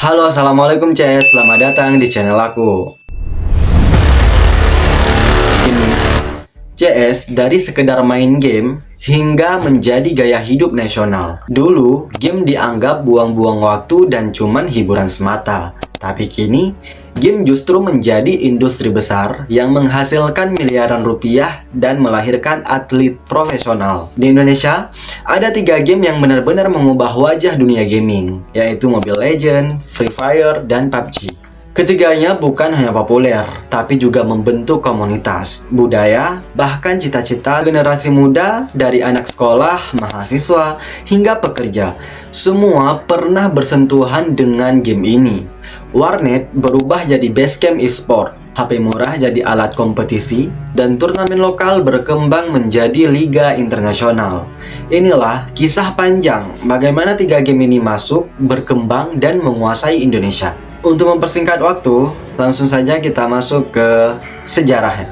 Halo, assalamualaikum CS, selamat datang di channel aku. Ini CS dari sekedar main game hingga menjadi gaya hidup nasional. Dulu, game dianggap buang-buang waktu dan cuman hiburan semata. Tapi kini, game justru menjadi industri besar yang menghasilkan miliaran rupiah dan melahirkan atlet profesional. Di Indonesia, ada 3 game yang benar-benar mengubah wajah dunia gaming, yaitu Mobile Legends, Free Fire, dan PUBG. Ketiganya bukan hanya populer, tapi juga membentuk komunitas, budaya, bahkan cita-cita generasi muda dari anak sekolah, mahasiswa, hingga pekerja. Semua pernah bersentuhan dengan game ini. Warnet berubah jadi base camp e-sport, HP murah jadi alat kompetisi, dan turnamen lokal berkembang menjadi liga internasional. Inilah kisah panjang bagaimana 3 game ini masuk, berkembang, dan menguasai Indonesia. Untuk mempersingkat waktu, langsung saja kita masuk ke sejarahnya.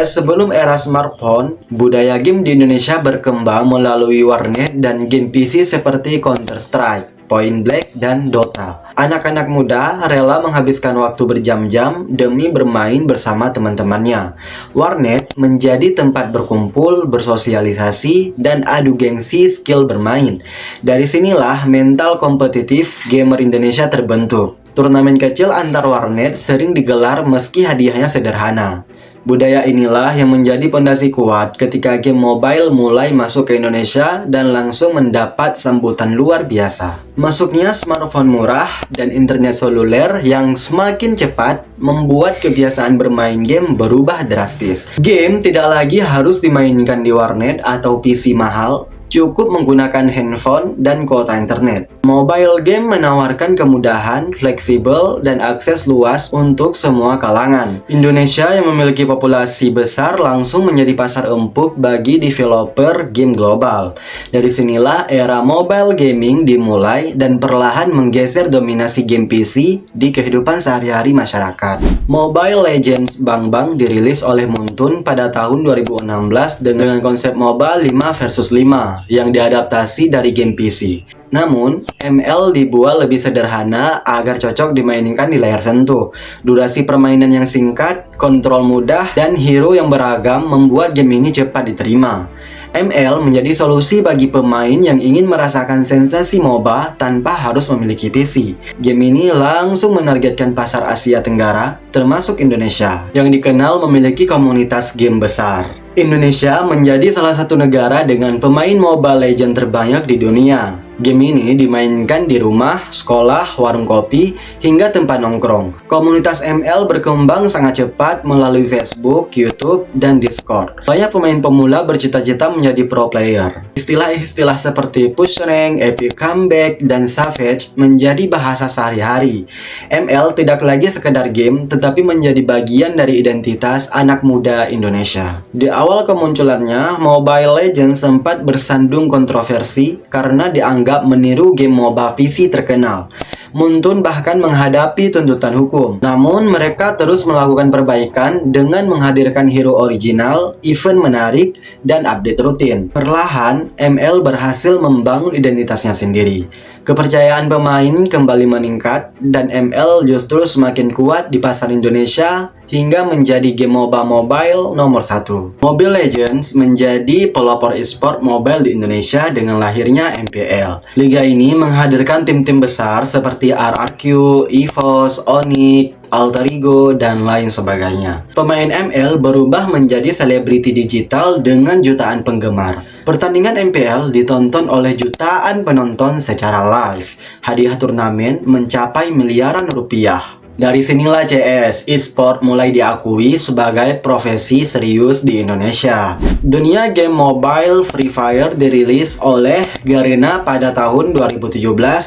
Sebelum era smartphone, budaya game di Indonesia berkembang melalui warnet dan game PC seperti Counter-Strike, Point Blank, dan Dota. Anak-anak muda rela menghabiskan waktu berjam-jam demi bermain bersama teman-temannya. Warnet menjadi tempat berkumpul, bersosialisasi, dan adu gengsi skill bermain. Dari sinilah mental kompetitif gamer Indonesia terbentuk. Turnamen kecil antar warnet sering digelar meski hadiahnya sederhana. Budaya inilah yang menjadi pondasi kuat ketika game mobile mulai masuk ke Indonesia dan langsung mendapat sambutan luar biasa. Masuknya smartphone murah dan internet seluler yang semakin cepat membuat kebiasaan bermain game berubah drastis. Game tidak lagi harus dimainkan di warnet atau PC mahal, cukup menggunakan handphone dan kuota internet. Mobile game menawarkan kemudahan, fleksibel, dan akses luas untuk semua kalangan. Indonesia yang memiliki populasi besar langsung menjadi pasar empuk bagi developer game global. Dari sinilah era mobile gaming dimulai dan perlahan menggeser dominasi game PC di kehidupan sehari-hari masyarakat. Mobile Legends Bang Bang dirilis oleh Muntun pada tahun 2016 dengan konsep MOBA 5 versus 5 yang diadaptasi dari game PC. Namun, ML dibuat lebih sederhana agar cocok dimainkan di layar sentuh. Durasi permainan yang singkat, kontrol mudah, dan hero yang beragam membuat game ini cepat diterima. ML menjadi solusi bagi pemain yang ingin merasakan sensasi MOBA tanpa harus memiliki PC. Game ini langsung menargetkan pasar Asia Tenggara, termasuk Indonesia, yang dikenal memiliki komunitas game besar. Indonesia menjadi salah satu negara dengan pemain Mobile Legends terbanyak di dunia. Game ini dimainkan di rumah, sekolah, warung kopi, hingga tempat nongkrong. Komunitas ML berkembang sangat cepat melalui Facebook, YouTube, dan Discord. Banyak pemain pemula bercita-cita menjadi pro player. Istilah-istilah seperti push rank, epic comeback, dan savage menjadi bahasa sehari-hari. ML tidak lagi sekedar game, tetapi menjadi bagian dari identitas anak muda Indonesia. Di awal kemunculannya, Mobile Legends sempat bersandung kontroversi karena dianggap meniru game MOBA PC terkenal. Muntun bahkan menghadapi tuntutan hukum. Namun mereka terus melakukan perbaikan dengan menghadirkan hero original, event menarik, dan update rutin. Perlahan, ML berhasil membangun identitasnya sendiri. Kepercayaan pemain kembali meningkat dan ML justru semakin kuat di pasar Indonesia hingga menjadi game MOBA mobile nomor 1. Mobile Legends menjadi pelopor e-sport mobile di Indonesia dengan lahirnya MPL. Liga ini menghadirkan tim-tim besar seperti RRQ, EVOS, Onyx, Alter Ego, dan lain sebagainya. Pemain ML berubah menjadi selebriti digital dengan jutaan penggemar. Pertandingan MPL ditonton oleh jutaan penonton secara live. Hadiah turnamen mencapai miliaran rupiah. Dari sinilah CS, e-sport mulai diakui sebagai profesi serius di Indonesia. Dunia game mobile Free Fire dirilis oleh Garena pada tahun 2017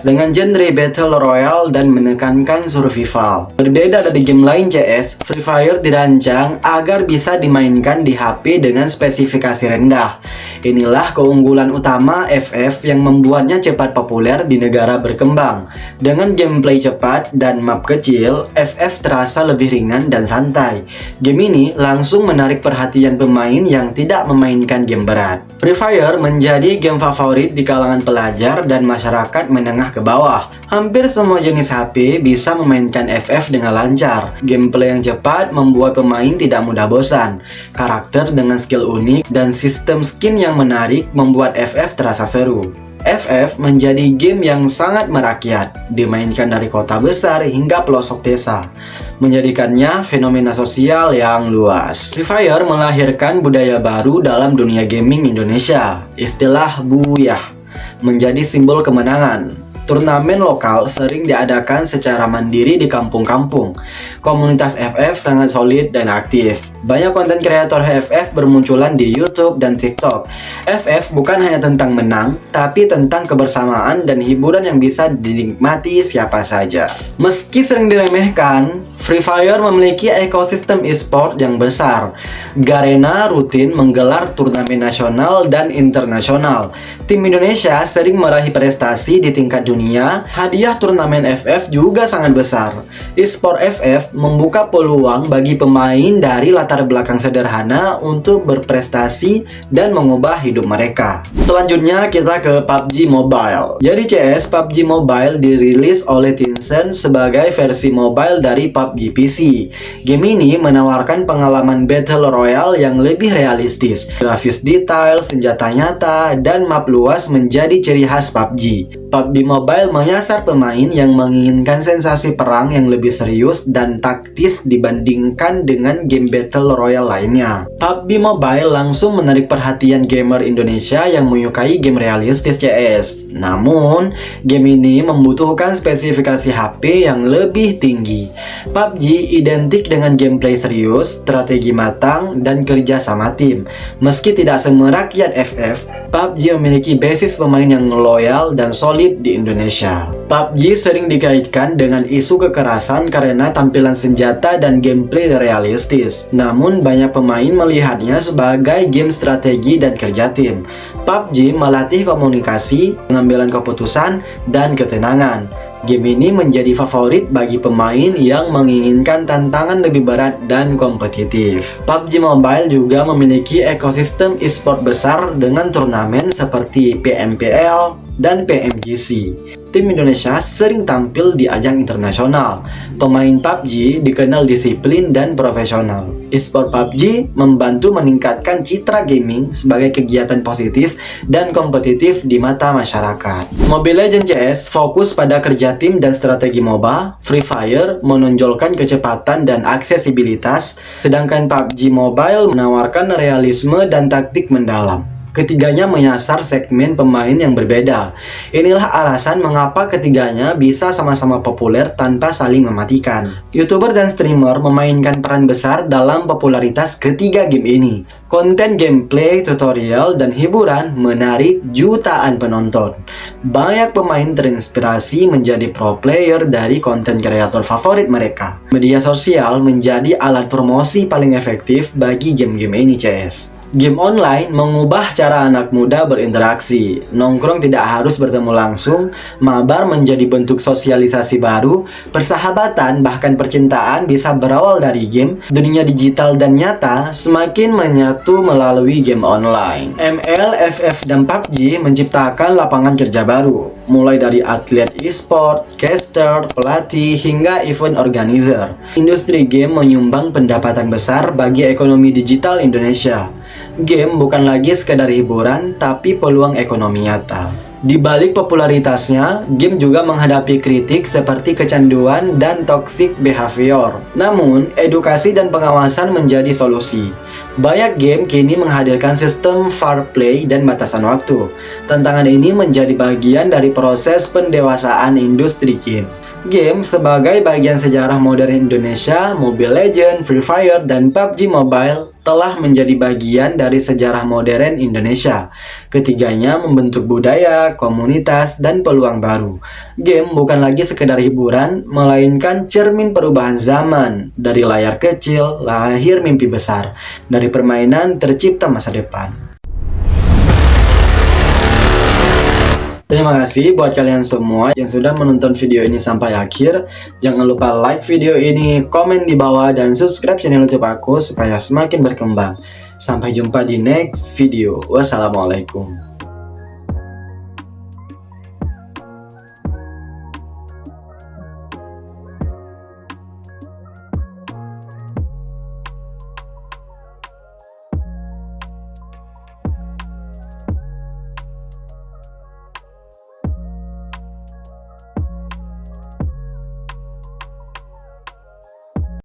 dengan genre Battle Royale dan menekankan survival. Berbeda dari game lain CS, Free Fire dirancang agar bisa dimainkan di HP dengan spesifikasi rendah. Inilah keunggulan utama FF yang membuatnya cepat populer di negara berkembang. Dengan gameplay cepat dan map kecil, kecil, FF terasa lebih ringan dan santai. Game ini langsung menarik perhatian pemain yang tidak memainkan game berat. Free Fire menjadi game favorit di kalangan pelajar dan masyarakat menengah ke bawah. Hampir semua jenis HP bisa memainkan FF dengan lancar. Gameplay yang cepat membuat pemain tidak mudah bosan. Karakter dengan skill unik dan sistem skin yang menarik membuat FF terasa seru. FF menjadi game yang sangat merakyat, dimainkan dari kota besar hingga pelosok desa, menjadikannya fenomena sosial yang luas. Free Fire melahirkan budaya baru dalam dunia gaming Indonesia. Istilah buyah menjadi simbol kemenangan. Turnamen lokal sering diadakan secara mandiri di kampung-kampung. Komunitas FF sangat solid dan aktif. Banyak konten kreator FF bermunculan di YouTube dan TikTok. FF bukan hanya tentang menang, tapi tentang kebersamaan dan hiburan yang bisa dinikmati siapa saja. Meski sering diremehkan, Free Fire memiliki ekosistem e-sport yang besar. Garena rutin menggelar turnamen nasional dan internasional. Tim Indonesia sering meraih prestasi di tingkat dunia. Hadiah turnamen FF juga sangat besar. E-sport FF membuka peluang bagi pemain dari latar belakang sederhana untuk berprestasi dan mengubah hidup mereka. Selanjutnya kita ke PUBG Mobile. Jadi CS PUBG Mobile dirilis oleh Tencent sebagai versi mobile dari PUBG PC. Game ini menawarkan pengalaman Battle Royale yang lebih realistis. Grafis detail, senjata nyata, dan map luas menjadi ciri khas PUBG. PUBG Mobile menyasar pemain yang menginginkan sensasi perang yang lebih serius dan taktis dibandingkan dengan game Battle Royale lainnya. PUBG Mobile langsung menarik perhatian gamer Indonesia yang menyukai game realistis CS. Namun, game ini membutuhkan spesifikasi HP yang lebih tinggi. PUBG identik dengan gameplay serius, strategi matang, dan kerja sama tim. Meski tidak semerakyat FF, PUBG memiliki basis pemain yang loyal dan solid di Indonesia. PUBG sering dikaitkan dengan isu kekerasan karena tampilan senjata dan gameplay realistis. Namun banyak pemain melihatnya sebagai game strategi dan kerja tim. PUBG melatih komunikasi, pengambilan keputusan, dan ketenangan. Game ini menjadi favorit bagi pemain yang menginginkan tantangan lebih berat dan kompetitif. PUBG Mobile juga memiliki ekosistem e-sport besar dengan turnamen seperti PMPL dan PMGC. Tim Indonesia sering tampil di ajang internasional. Pemain PUBG dikenal disiplin dan profesional. E-sport PUBG membantu meningkatkan citra gaming sebagai kegiatan positif dan kompetitif di mata masyarakat. Mobile Legends CS fokus pada kerja tim dan strategi MOBA. Free Fire menonjolkan kecepatan dan aksesibilitas, sedangkan PUBG Mobile menawarkan realisme dan taktik mendalam. Ketiganya menyasar segmen pemain yang berbeda. Inilah alasan mengapa ketiganya bisa sama-sama populer tanpa saling mematikan. YouTuber dan streamer memainkan peran besar dalam popularitas ketiga game ini. Konten gameplay, tutorial, dan hiburan menarik jutaan penonton. Banyak pemain terinspirasi menjadi pro player dari konten kreator favorit mereka. Media sosial menjadi alat promosi paling efektif bagi game-game ini CS. Game online mengubah cara anak muda berinteraksi. Nongkrong tidak harus bertemu langsung, mabar menjadi bentuk sosialisasi baru, persahabatan bahkan percintaan bisa berawal dari game. Dunia digital dan nyata semakin menyatu melalui game online. ML, FF, dan PUBG menciptakan lapangan kerja baru, mulai dari atlet e-sport, caster, pelatih, hingga event organizer. Industri game menyumbang pendapatan besar bagi ekonomi digital Indonesia. Game bukan lagi sekedar hiburan, tapi peluang ekonomi nyata. Di balik popularitasnya, game juga menghadapi kritik seperti kecanduan dan toxic behavior. Namun, edukasi dan pengawasan menjadi solusi. Banyak game kini menghadirkan sistem fair play dan batasan waktu. Tantangan ini menjadi bagian dari proses pendewasaan industri game. Game sebagai bagian sejarah modern Indonesia, Mobile Legends, Free Fire, dan PUBG Mobile telah menjadi bagian dari sejarah modern Indonesia. Ketiganya membentuk budaya, komunitas, dan peluang baru. Game bukan lagi sekedar hiburan, melainkan cermin perubahan zaman. Dari layar kecil, lahir mimpi besar. Dari permainan, tercipta masa depan. Terima kasih buat kalian semua yang sudah menonton video ini sampai akhir. Jangan lupa like video ini, komen di bawah, dan subscribe channel YouTube aku supaya semakin berkembang. Sampai jumpa di next video. Wassalamualaikum.